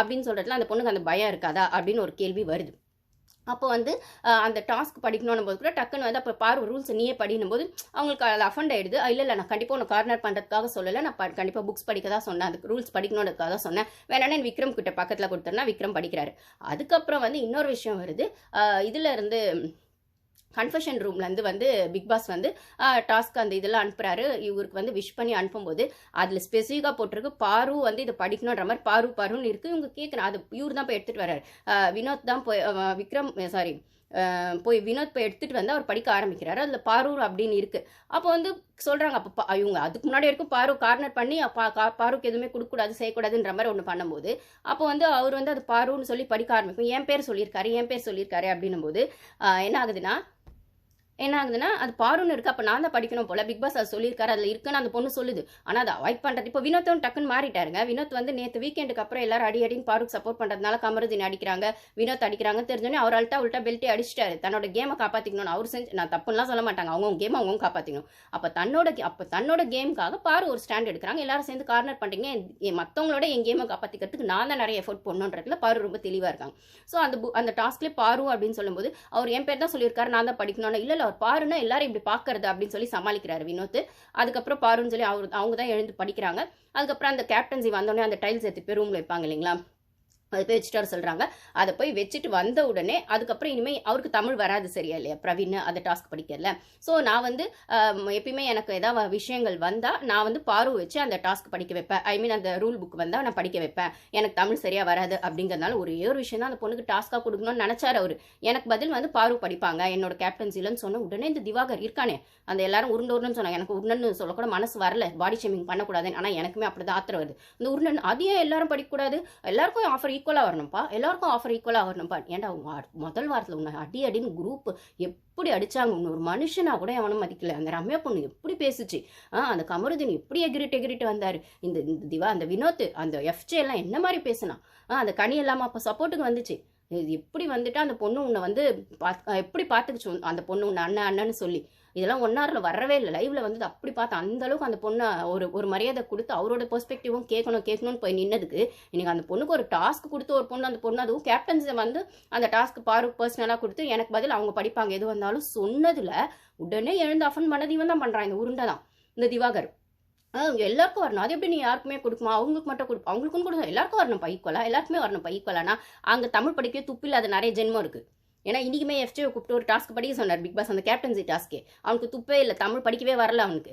அப்படின்னு சொல்கிறதுல அந்த பொண்ணுக்கு அந்த பயம் இருக்காதா அப்படின்னு ஒரு கேள்வி வருது. அப்போ வந்து அந்த டாஸ்க் படிக்கணும் போது கூட டக்குன்னு வந்து அப்போ பாரு ரூல்ஸ் நீயே படிக்கும் போது அவங்களுக்கு அதில் அஃபண்ட் ஆயிடுது. இல்லை நான் கண்டிப்பாக ஒன்று கார்னர் பண்ணுறதுக்காக சொல்லலை, நான் கண்டிப்பாக புக்ஸ் படிக்க தான் சொன்னேன், அதுக்கு ரூல்ஸ் படிக்கணுன்றதுக்காக தான் சொன்னேன், வேணானே விக்ரம் கிட்ட பக்கத்தில் கொடுத்தோன்னா விக்ரம் படிக்கிறாரு. அதுக்கப்புறம் வந்து இன்னொரு விஷயம் வருது. இதில் இருந்து கன்ஃபெஷன் ரூம்லேருந்து வந்து பிக் பாஸ் வந்து டாஸ்க் அந்த இதெல்லாம் அனுப்புகிறாரு. இவருக்கு வந்து விஷ் பண்ணி அனுப்பும்போது அதில் ஸ்பெசிஃபிக்காக போட்டிருக்கு பாரு வந்து இதை படிக்கணுன்ற மாதிரி பாருன்னு இருக்குது. இவங்க கேட்குறேன், அது இவர் தான் போய் எடுத்துகிட்டு வர்றாரு. வினோத் தான் போய் வினோத் போய் எடுத்துகிட்டு வந்து அவர் படிக்க ஆரம்பிக்கிறாரு. அதில் பாரூர் அப்படின்னு இருக்குது. அப்போ வந்து சொல்கிறாங்க, அப்போ இவங்க அதுக்கு முன்னாடி வரைக்கும் பாரு கார்னர் பண்ணி பாருக்கு எதுவுமே கொடுக்கக்கூடாது செய்யக்கூடாதுன்ற மாதிரி ஒன்று பண்ணும்போது அப்போ வந்து அவர் வந்து அது பாருன்னு சொல்லி படிக்க ஆரம்பிக்கும். என் பேர் சொல்லியிருக்காரு அப்படின்னும் போது என்ன ஆகுதுன்னா அது பாருன்னு இருக்குது. அப்போ நான் தான் படிக்கணும் போல, பிக் பாஸ் அது சொல்லியிருக்காரு, அதில் இருக்குன்னு அந்த பொண்ணு சொல்லுது. ஆனால் அதை அவாய்ட் பண்ணுறது இப்போ வினோத்தும் டக்குன்னு மாறிட்டாருங்க. வினோத் வந்து நேற்று வீக்கெண்டுக்கு அப்புறம் எல்லாரும் அடின்னு பாருக்கு சப்போர்ட் பண்ணுறதுனால கமருதீன் அடிக்கிறாங்க, வினோத் அடிக்கிறாங்க தெரிஞ்சோன்னே அவர் உள்டா பெல்ட்டே அடிச்சிட்டாரு. தன்னோட கேமை காப்பாற்றிக்கணும்னு அவர் செஞ்சு, நான் தப்புலாம் சொல்ல மாட்டாங்க, அவங்க கேமை அவங்க காப்பாற்றிக்கணும். அப்போ தன்னோட கேமுக்காக பாரு ஒரு ஸ்டாண்ட் எடுக்கிறாங்க. எல்லாரும் சேர்ந்து கார்னர் பண்ணுறீங்க, மற்றவங்களோட என் கேமை காப்பாற்றிக்கிறதுக்கு நான் தான் நிறைய எஃபோர்ட் பண்ணணுன்றதுல பாரு ரொம்ப தெளிவாக இருக்காங்க. ஸோ அந்த டாஸ்க்லேயே பாரு அப்படின்னு சொல்லும்போது அவர் என் பேர் தான் சொல்லியிருக்காரு, நான் தான் படிக்கணும்னு. இல்லை அவர் பாருன்னா எல்லாரும் இப்படி பார்க்கறது அப்படின்னு சொல்லி சமாளிக்கிறாரு வினோத். அதுக்கப்புறம் பாருன்னு சொல்லி அவங்க தான் எழுந்து படிக்கிறாங்க. அதுக்கப்புறம் அந்த கேப்டன்சி வந்தோடனே அந்த டைல்ஸ் எடுத்து போய் ரூமில் வைப்பாங்க இல்லைங்களா, அதை போய் வச்சுட்டு சொல்கிறாங்க. அதை போய் வச்சுட்டு வந்த உடனே அதுக்கப்புறம் இனிமேல் அவருக்கு தமிழ் வராது சரியா இல்லையா பிரவீன் அந்த டாஸ்க் படிக்கல. ஸோ நான் வந்து எப்பயுமே எனக்கு ஏதாவது விஷயங்கள் வந்தால் நான் வந்து பாரு வச்சு அந்த டாஸ்க் படிக்க வைப்பேன். ஐ மீன் அந்த ரூல் புக் வந்தால் நான் படிக்க வைப்பேன், எனக்கு தமிழ் சரியாக வராது அப்படிங்கிறதுனால ஒரே ஒரு விஷயம் தான் அந்த பொண்ணுக்கு டாஸ்க்காக கொடுக்கணும்னு நினச்சார் அவர். எனக்கு பதில் வந்து பாரு படிப்பாங்க என்னோட கேப்டன்சிலன்னு சொன்ன உடனே இந்த திவாகர் இருக்கானே அந்த எல்லாரும் உருண்டோருன்னு சொன்னாங்க. எனக்கு உருண்டன்னு சொல்லக்கூட மனசு வரல, பாடி ஷேமிங் பண்ணக்கூடாதுன்னு. ஆனால் எனக்குமே அப்படி தான் ஆத்திரம் வருது. இந்த உருண்டன் அதையே எல்லாரும் படிக்கக்கூடாது, எல்லாருக்கும் ஆஃபர் ஈக்குவலாக வரணும்ப்பா. ஏன்டா முதல் வாரத்தில் உன்னை அடின்னு குரூப் எப்படி அடிச்சாங்க, ஒரு மனுஷனா கூட எவனும் மதிக்கல. அந்த ரம்யா பொண்ணு எப்படி பேசுச்சு, அந்த கமருதீன் எப்படி எகிரிட்டு வந்தாரு, அந்த வினோத் அந்த எஃப்ஜே எல்லாம் என்ன மாதிரி பேசினா, அந்த கனி இல்லாமல் அப்போ சப்போர்ட்டுக்கு வந்துச்சு. எப்படி வந்துட்டு அந்த பொண்ணு உன்னை வந்து எப்படி பார்த்துக்குச்சு, அந்த பொண்ணு உன்னை அண்ணன்னு சொல்லி இதெல்லாம் ஒன்னாரில் வரவே இல்லை. லைவ்ல வந்து அப்படி பார்த்தா அந்த அளவுக்கு அந்த பொண்ணை ஒரு மரியாதை கொடுத்து அவரோட பெர்ஸ்பெக்டிவும் கேட்கணும்னு போய் நின்னதுக்கு இன்னைக்கு அந்த பொண்ணுக்கு ஒரு டாஸ்க் கொடுத்து ஒரு பொண்ணு அந்த பொண்ணு அதுவும் கேப்டன்ஸை வந்து அந்த டாஸ்க் பாரு பர்சனலாக கொடுத்து எனக்கு பதில் அவங்க படிப்பாங்க எது வந்தாலும் சொன்னதுல உடனே எழுந்து அஃபன் பண்ணது இவன் தான் பண்றான், இந்த உருண்டை தான் இந்த திவாகர். எல்லாருக்கும் வரணும், அது எப்படி நீ யாருக்குமே கொடுக்குமா, அவங்களுக்கு மட்டும் கொடுப்போம், அவங்களுக்கும் கொடுக்கும், எல்லாருக்கும் வரணும் ஈக்குவலா, எல்லாருக்குமே வரணும் ஈக்குவலானா அங்கே தமிழ் படிக்க துப்பில்லாத நிறைய ஜென்மம் இருக்கு. ஏன்னா இன்றைக்குமே எஃப்ஜே கூப்பிட்டு ஒரு டாஸ்க் படிக்க சொன்னார் பிக் பாஸ், அந்த கேப்டன்சி டாஸ்க்கே அவனுக்கு துப்பே இல்லை, தமிழ் படிக்கவே வரல அவனுக்கு.